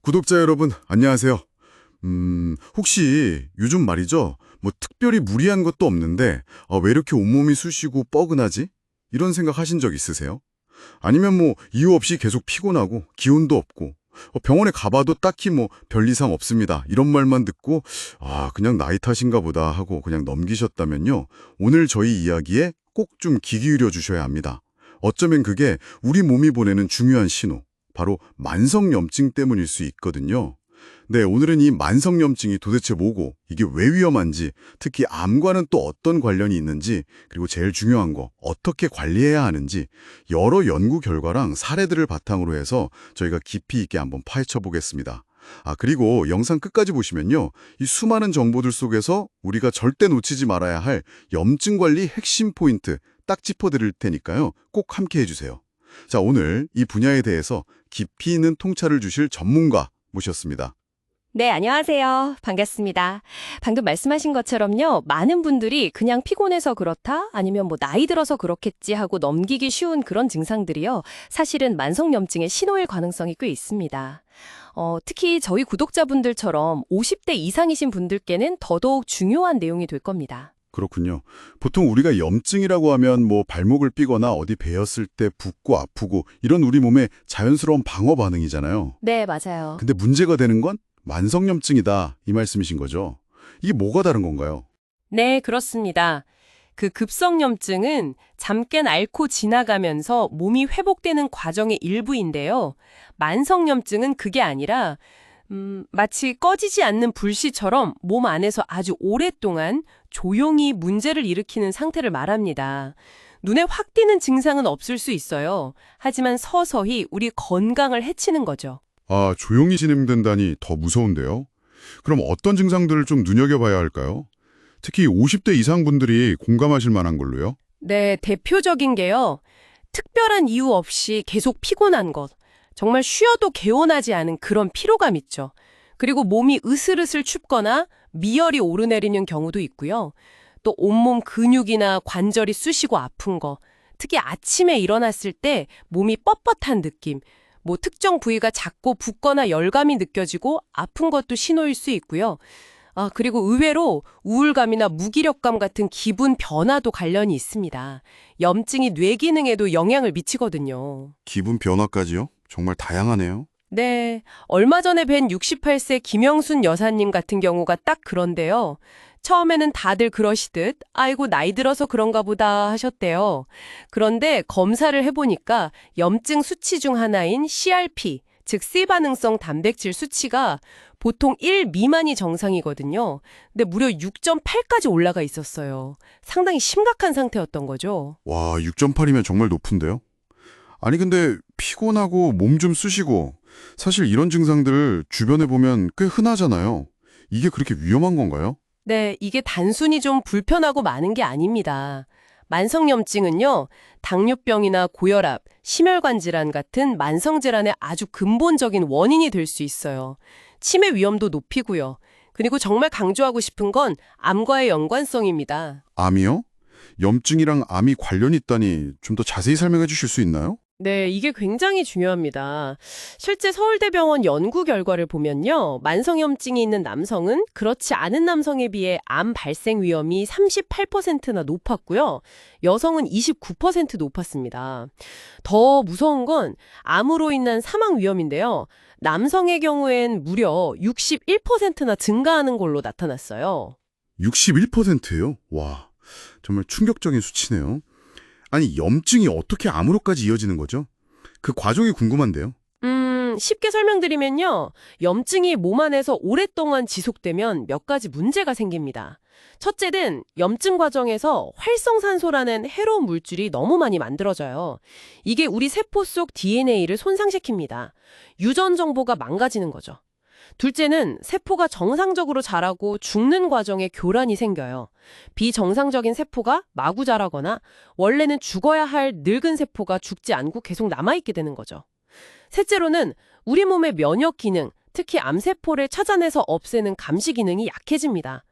구독자 여러분, 안녕하세요. 혹시 요즘 말이죠? 뭐 특별히 무리한 것도 없는데 왜 이렇게 온몸이 쑤시고 뻐근하지? 이런 생각 하신 적 있으세요? 아니면 뭐 이유 없이 계속 피곤하고 기운도 없고 병원에 가봐도 딱히 뭐 별 이상 없습니다. 이런 말만 듣고 그냥 나이 탓인가 보다 하고 그냥 넘기셨다면요. 오늘 저희 이야기에 꼭 좀 귀 기울여 주셔야 합니다. 어쩌면 그게 우리 몸이 보내는 중요한 신호, 바로 만성염증 때문일 수 있거든요. 네, 오늘은 이 만성염증이 도대체 뭐고, 이게 왜 위험한지, 특히 암과는 또 어떤 관련이 있는지, 그리고 제일 중요한 거, 어떻게 관리해야 하는지, 여러 연구 결과랑 사례들을 바탕으로 해서 저희가 깊이 있게 한번 파헤쳐 보겠습니다. 그리고 영상 끝까지 보시면요, 이 수많은 정보들 속에서 우리가 절대 놓치지 말아야 할 염증 관리 핵심 포인트 딱 짚어드릴 테니까요, 꼭 함께 해주세요. 자, 오늘 이 분야에 대해서 깊이 있는 통찰을 주실 전문가 모셨습니다. 네, 안녕하세요. 반갑습니다. 방금 말씀하신 것처럼요, 많은 분들이 그냥 피곤해서 그렇다, 아니면 뭐 나이 들어서 그렇겠지 하고 넘기기 쉬운 그런 증상들이요, 사실은 만성염증의 신호일 가능성이 꽤 있습니다. 특히 저희 구독자분들처럼 50대 이상이신 분들께는 더더욱 중요한 내용이 될 겁니다. 그렇군요. 보통 우리가 염증이라고 하면 뭐 발목을 삐거나 어디 베었을 때 붓고 아프고 이런 우리 몸의 자연스러운 방어 반응이잖아요. 네, 맞아요. 근데 문제가 되는 건 만성염증이다 이 말씀이신 거죠. 이게 뭐가 다른 건가요? 네, 그렇습니다. 그 급성염증은 잠깐 앓고 지나가면서 몸이 회복되는 과정의 일부인데요. 만성염증은 그게 아니라 마치 꺼지지 않는 불씨처럼 몸 안에서 아주 오랫동안 조용히 문제를 일으키는 상태를 말합니다. 눈에 확 띄는 증상은 없을 수 있어요. 하지만 서서히 우리 건강을 해치는 거죠. 조용히 진행된다니 더 무서운데요. 그럼 어떤 증상들을 좀 눈여겨봐야 할까요? 특히 50대 이상 분들이 공감하실 만한 걸로요. 네, 대표적인 게요. 특별한 이유 없이 계속 피곤한 것. 정말 쉬어도 개운하지 않은 그런 피로감 있죠. 그리고 몸이 으슬으슬 춥거나 미열이 오르내리는 경우도 있고요. 또 온몸 근육이나 관절이 쑤시고 아픈 거. 특히 아침에 일어났을 때 몸이 뻣뻣한 느낌. 뭐 특정 부위가 작고 붓거나 열감이 느껴지고 아픈 것도 신호일 수 있고요. 그리고 의외로 우울감이나 무기력감 같은 기분 변화도 관련이 있습니다. 염증이 뇌 기능에도 영향을 미치거든요. 기분 변화까지요? 정말 다양하네요. 네, 얼마 전에 뵌 68세 김영순 여사님 같은 경우가 딱 그런데요. 처음에는 다들 그러시듯 아이고 나이 들어서 그런가 보다 하셨대요. 그런데 검사를 해보니까 염증 수치 중 하나인 CRP, 즉 C반응성 단백질 수치가 보통 1 미만이 정상이거든요. 근데 무려 6.8까지 올라가 있었어요. 상당히 심각한 상태였던 거죠. 와, 6.8이면 정말 높은데요? 아니 근데 피곤하고 몸 좀 쑤시고 사실 이런 증상들 주변에 보면 꽤 흔하잖아요. 이게 그렇게 위험한 건가요? 네, 이게 단순히 좀 불편하고 많은 게 아닙니다. 만성염증은요, 당뇨병이나 고혈압, 심혈관 질환 같은 만성질환의 아주 근본적인 원인이 될 수 있어요. 치매 위험도 높이고요. 그리고 정말 강조하고 싶은 건 암과의 연관성입니다. 암이요? 염증이랑 암이 관련이 있다니 좀 더 자세히 설명해 주실 수 있나요? 네, 이게 굉장히 중요합니다. 실제 서울대병원 연구 결과를 보면요. 만성염증이 있는 남성은 그렇지 않은 남성에 비해 암 발생 위험이 38%나 높았고요. 여성은 29% 높았습니다. 더 무서운 건 암으로 인한 사망 위험인데요. 남성의 경우엔 무려 61%나 증가하는 걸로 나타났어요. 61%예요? 와, 정말 충격적인 수치네요. 아니, 염증이 어떻게 암으로까지 이어지는 거죠? 그 과정이 궁금한데요. 쉽게 설명드리면요. 염증이 몸 안에서 오랫동안 지속되면 몇 가지 문제가 생깁니다. 첫째는 염증 과정에서 활성산소라는 해로운 물질이 너무 많이 만들어져요. 이게 우리 세포 속 DNA를 손상시킵니다. 유전 정보가 망가지는 거죠. 둘째는 세포가 정상적으로 자라고 죽는 과정에 교란이 생겨요. 비정상적인 세포가 마구 자라거나 원래는 죽어야 할 늙은 세포가 죽지 않고 계속 남아있게 되는 거죠. 셋째로는 우리 몸의 면역 기능, 특히 암세포를 찾아내서 없애는 감시 기능이 약해집니다.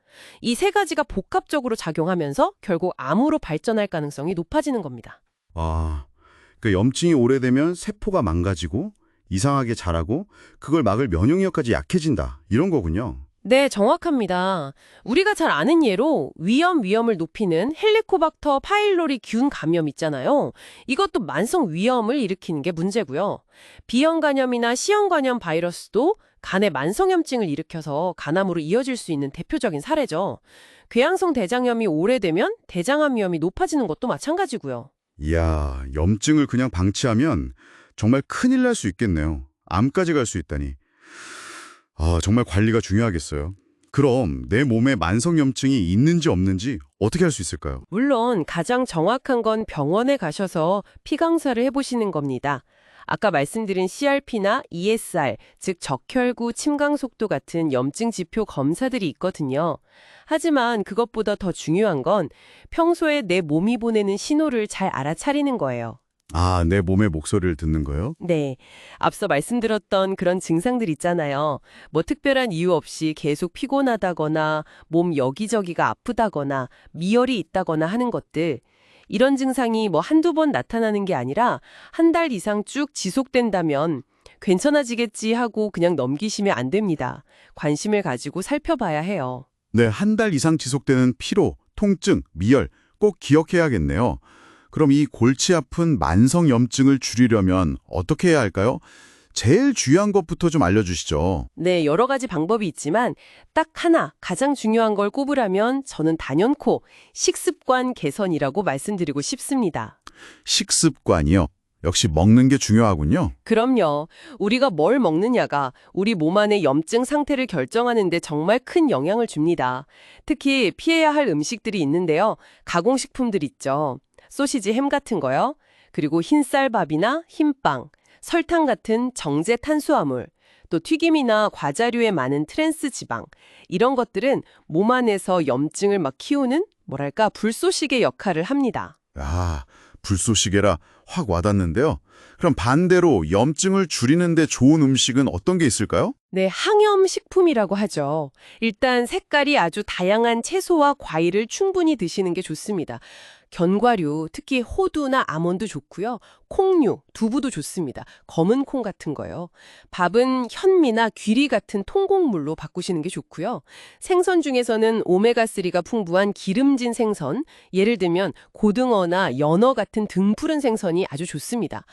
이 세 가지가 복합적으로 작용하면서 결국 암으로 발전할 가능성이 높아지는 겁니다. 그 염증이 오래되면 세포가 망가지고 이상하게 자라고 그걸 막을 면역력까지 약해진다. 이런 거군요. 네, 정확합니다. 우리가 잘 아는 예로 위험을 높이는 헬리코박터 파일로리 균 감염 있잖아요. 이것도 만성 위염을 일으키는 게 문제고요. B형 간염이나 C형 간염 바이러스도 간에 만성염증을 일으켜서 간암으로 이어질 수 있는 대표적인 사례죠. 궤양성 대장염이 오래되면 대장암 위험이 높아지는 것도 마찬가지고요. 이야, 염증을 그냥 방치하면 정말 큰일 날 수 있겠네요. 암까지 갈 수 있다니. 정말 관리가 중요하겠어요. 그럼 내 몸에 만성염증이 있는지 없는지 어떻게 할 수 있을까요? 물론 가장 정확한 건 병원에 가셔서 피강사를 해보시는 겁니다. 아까 말씀드린 CRP나 ESR, 즉 적혈구 침강 속도 같은 염증 지표 검사들이 있거든요. 하지만 그것보다 더 중요한 건 평소에 내 몸이 보내는 신호를 잘 알아차리는 거예요. 내 몸의 목소리를 듣는 거요? 네. 앞서 말씀드렸던 그런 증상들 있잖아요. 뭐 특별한 이유 없이 계속 피곤하다거나 몸 여기저기가 아프다거나 미열이 있다거나 하는 것들. 이런 증상이 뭐 한두 번 나타나는 게 아니라 한 달 이상 쭉 지속된다면 괜찮아지겠지 하고 그냥 넘기시면 안 됩니다. 관심을 가지고 살펴봐야 해요. 네, 한 달 이상 지속되는 피로, 통증, 미열 꼭 기억해야겠네요. 그럼 이 골치 아픈 만성염증을 줄이려면 어떻게 해야 할까요? 제일 중요한 것부터 좀 알려주시죠. 네, 여러 가지 방법이 있지만 딱 하나 가장 중요한 걸 꼽으라면 저는 단연코 식습관 개선이라고 말씀드리고 싶습니다. 식습관이요. 역시 먹는 게 중요하군요. 그럼요. 우리가 뭘 먹느냐가 우리 몸 안의 염증 상태를 결정하는 데 정말 큰 영향을 줍니다. 특히 피해야 할 음식들이 있는데요. 가공식품들 있죠. 소시지, 햄 같은 거요. 그리고 흰쌀밥이나 흰빵, 설탕 같은 정제 탄수화물, 또 튀김이나 과자류에 많은 트랜스 지방, 이런 것들은 몸 안에서 염증을 막 키우는 뭐랄까 불쏘시개 역할을 합니다. 불쏘시개라 확 와닿는데요. 그럼 반대로 염증을 줄이는 데 좋은 음식은 어떤 게 있을까요? 네, 항염식품이라고 하죠. 일단 색깔이 아주 다양한 채소와 과일을 충분히 드시는 게 좋습니다. 견과류, 특히 호두나 아몬드 좋고요. 콩류, 두부도 좋습니다. 검은 콩 같은 거요. 밥은 현미나 귀리 같은 통곡물로 바꾸시는 게 좋고요. 생선 중에서는 오메가3가 풍부한 기름진 생선, 예를 들면 고등어나 연어 같은 등푸른 생선이 아주 좋습니다.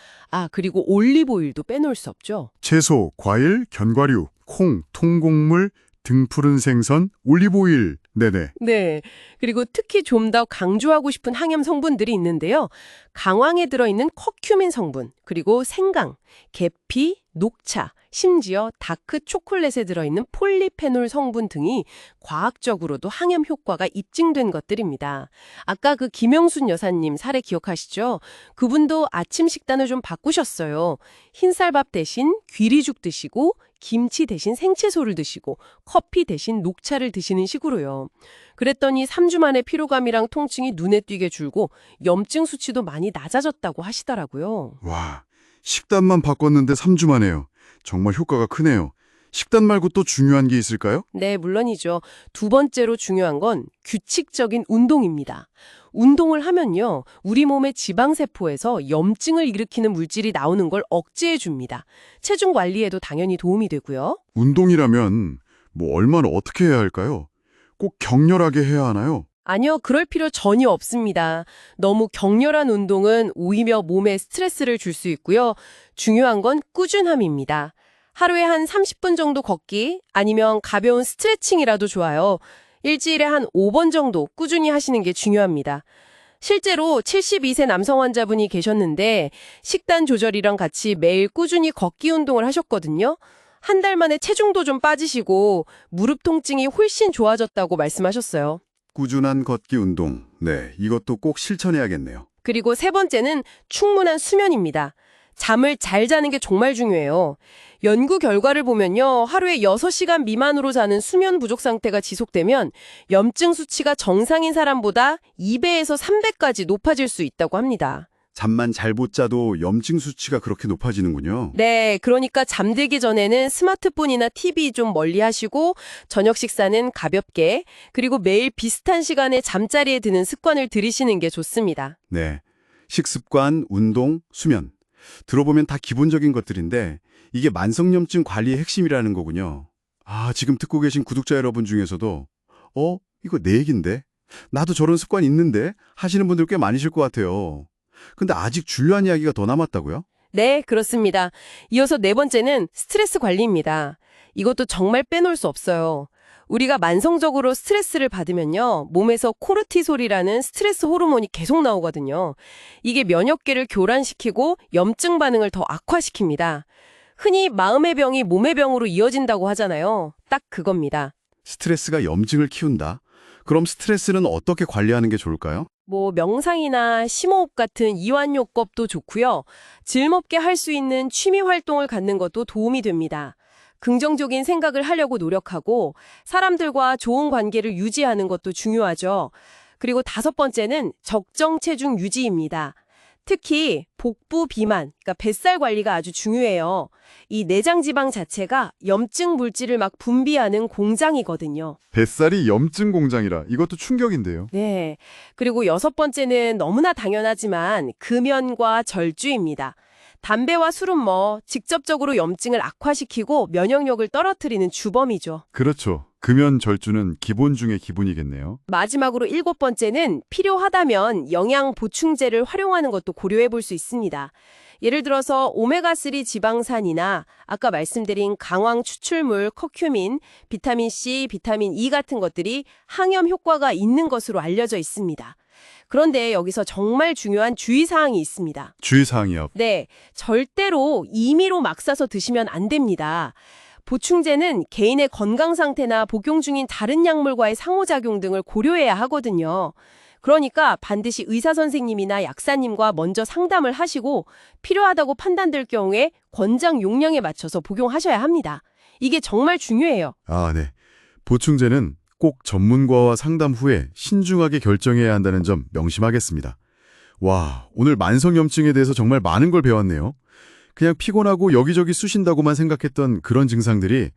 그리고 올리브오일도 빼놓을 수 없죠. 채소, 과일, 견과류, 콩, 통곡물, 등푸른 생선, 올리브오일. 네네. 네. 그리고 특히 좀 더 강조하고 싶은 항염 성분들이 있는데요. 강황에 들어있는 커큐민 성분, 그리고 생강, 계피, 녹차, 심지어 다크 초콜릿에 들어있는 폴리페놀 성분 등이 과학적으로도 항염 효과가 입증된 것들입니다. 아까 그 김영순 여사님 사례 기억하시죠? 그분도 아침 식단을 좀 바꾸셨어요. 흰쌀밥 대신 귀리죽 드시고 김치 대신 생채소를 드시고 커피 대신 녹차를 드시는 식으로요. 그랬더니 3주 만에 피로감이랑 통증이 눈에 띄게 줄고 염증 수치도 많이 낮아졌다고 하시더라고요. 와, 식단만 바꿨는데 3주 만에요. 정말 효과가 크네요. 식단 말고 또 중요한 게 있을까요? 네, 물론이죠. 두 번째로 중요한 건 규칙적인 운동입니다. 운동을 하면요, 우리 몸의 지방세포에서 염증을 일으키는 물질이 나오는 걸 억제해 줍니다. 체중 관리에도 당연히 도움이 되고요. 운동이라면 얼마나 어떻게 해야 할까요? 꼭 격렬하게 해야 하나요? 아니요, 그럴 필요 전혀 없습니다. 너무 격렬한 운동은 오히려 몸에 스트레스를 줄 수 있고요. 중요한 건 꾸준함입니다. 하루에 한 30분 정도 걷기, 아니면 가벼운 스트레칭이라도 좋아요. 일주일에 한 5번 정도 꾸준히 하시는 게 중요합니다. 실제로 72세 남성 환자분이 계셨는데 식단 조절이랑 같이 매일 꾸준히 걷기 운동을 하셨거든요. 한 달 만에 체중도 좀 빠지시고 무릎 통증이 훨씬 좋아졌다고 말씀하셨어요. 꾸준한 걷기 운동. 네, 이것도 꼭 실천해야겠네요. 그리고 세 번째는 충분한 수면입니다. 잠을 잘 자는 게 정말 중요해요. 연구 결과를 보면요, 하루에 6시간 미만으로 자는 수면 부족 상태가 지속되면 염증 수치가 정상인 사람보다 2배에서 3배까지 높아질 수 있다고 합니다. 잠만 잘 못 자도 염증 수치가 그렇게 높아지는군요. 네, 그러니까 잠들기 전에는 스마트폰이나 TV 좀 멀리 하시고 저녁 식사는 가볍게, 그리고 매일 비슷한 시간에 잠자리에 드는 습관을 들이시는 게 좋습니다. 네, 식습관, 운동, 수면. 들어보면 다 기본적인 것들인데 이게 만성염증 관리의 핵심이라는 거군요. 아, 지금 듣고 계신 구독자 여러분 중에서도 이거 내 얘긴데? 나도 저런 습관 있는데? 하시는 분들 꽤 많으실 것 같아요. 근데 아직 중요한 이야기가 더 남았다고요? 네, 그렇습니다. 이어서 네 번째는 스트레스 관리입니다. 이것도 정말 빼놓을 수 없어요. 우리가 만성적으로 스트레스를 받으면요, 몸에서 코르티솔이라는 스트레스 호르몬이 계속 나오거든요. 이게 면역계를 교란시키고 염증 반응을 더 악화시킵니다. 흔히 마음의 병이 몸의 병으로 이어진다고 하잖아요. 딱 그겁니다. 스트레스가 염증을 키운다? 그럼 스트레스는 어떻게 관리하는 게 좋을까요? 명상이나 심호흡 같은 이완요법도 좋고요. 즐겁게 할 수 있는 취미 활동을 갖는 것도 도움이 됩니다. 긍정적인 생각을 하려고 노력하고 사람들과 좋은 관계를 유지하는 것도 중요하죠. 그리고 다섯 번째는 적정 체중 유지입니다. 특히 복부 비만, 그러니까 뱃살 관리가 아주 중요해요. 이 내장 지방 자체가 염증 물질을 막 분비하는 공장이거든요. 뱃살이 염증 공장이라 이것도 충격인데요. 네. 그리고 여섯 번째는 너무나 당연하지만 금연과 절주입니다. 담배와 술은 직접적으로 염증을 악화시키고 면역력을 떨어뜨리는 주범이죠. 그렇죠. 금연 절주는 기본 중의 기본이겠네요. 마지막으로 일곱 번째는 필요하다면 영양 보충제를 활용하는 것도 고려해 볼 수 있습니다. 예를 들어서 오메가3 지방산이나 아까 말씀드린 강황 추출물 커큐민, 비타민C, 비타민 E 같은 것들이 항염 효과가 있는 것으로 알려져 있습니다. 그런데 여기서 정말 중요한 주의사항이 있습니다. 주의사항이요. 네, 절대로 임의로 막 사서 드시면 안 됩니다. 보충제는 개인의 건강 상태나 복용 중인 다른 약물과의 상호작용 등을 고려해야 하거든요. 그러니까 반드시 의사 선생님이나 약사님과 먼저 상담을 하시고 필요하다고 판단될 경우에 권장 용량에 맞춰서 복용하셔야 합니다. 이게 정말 중요해요. 아, 네. 보충제는 꼭 전문가와 상담 후에 신중하게 결정해야 한다는 점 명심하겠습니다. 와, 오늘 만성염증에 대해서 정말 많은 걸 배웠네요. 그냥 피곤하고 여기저기 쑤신다고만 생각했던 그런 증상들이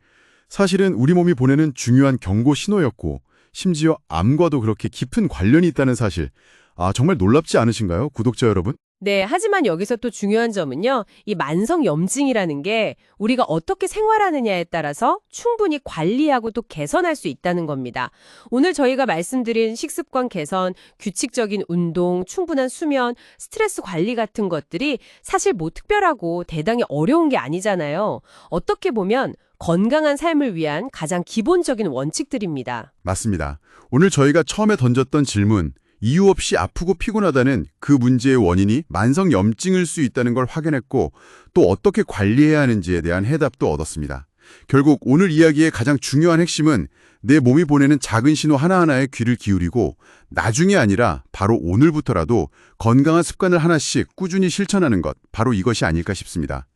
사실은 우리 몸이 보내는 중요한 경고 신호였고 심지어 암과도 그렇게 깊은 관련이 있다는 사실. 아, 정말 놀랍지 않으신가요, 구독자 여러분? 네, 하지만 여기서 또 중요한 점은요, 이 만성염증이라는 게 우리가 어떻게 생활하느냐에 따라서 충분히 관리하고 또 개선할 수 있다는 겁니다. 오늘 저희가 말씀드린 식습관 개선, 규칙적인 운동, 충분한 수면, 스트레스 관리 같은 것들이 사실 특별하고 대단히 어려운 게 아니잖아요. 어떻게 보면 건강한 삶을 위한 가장 기본적인 원칙들입니다. 맞습니다. 오늘 저희가 처음에 던졌던 질문, 이유 없이 아프고 피곤하다는 그 문제의 원인이 만성염증일 수 있다는 걸 확인했고 또 어떻게 관리해야 하는지에 대한 해답도 얻었습니다. 결국 오늘 이야기의 가장 중요한 핵심은 내 몸이 보내는 작은 신호 하나하나에 귀를 기울이고 나중이 아니라 바로 오늘부터라도 건강한 습관을 하나씩 꾸준히 실천하는 것, 바로 이것이 아닐까 싶습니다.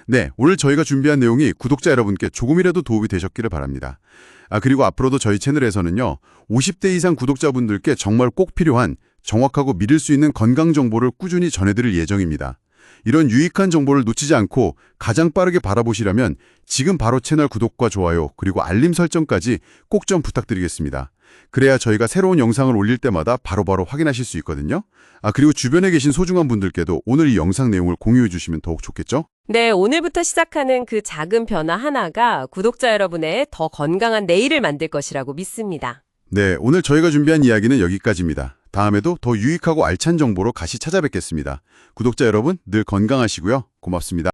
네, 오늘 저희가 준비한 내용이 구독자 여러분께 조금이라도 도움이 되셨기를 바랍니다. 그리고 앞으로도 저희 채널에서는요, 50대 이상 구독자분들께 정말 꼭 필요한 정확하고 믿을 수 있는 건강 정보를 꾸준히 전해드릴 예정입니다. 이런 유익한 정보를 놓치지 않고 가장 빠르게 바라보시려면 지금 바로 채널 구독과 좋아요 그리고 알림 설정까지 꼭 좀 부탁드리겠습니다. 그래야 저희가 새로운 영상을 올릴 때마다 바로바로 확인하실 수 있거든요. 그리고 주변에 계신 소중한 분들께도 오늘 이 영상 내용을 공유해 주시면 더욱 좋겠죠? 네, 오늘부터 시작하는 그 작은 변화 하나가 구독자 여러분의 더 건강한 내일을 만들 것이라고 믿습니다. 네, 오늘 저희가 준비한 이야기는 여기까지입니다. 다음에도 더 유익하고 알찬 정보로 다시 찾아뵙겠습니다. 구독자 여러분, 늘 건강하시고요. 고맙습니다.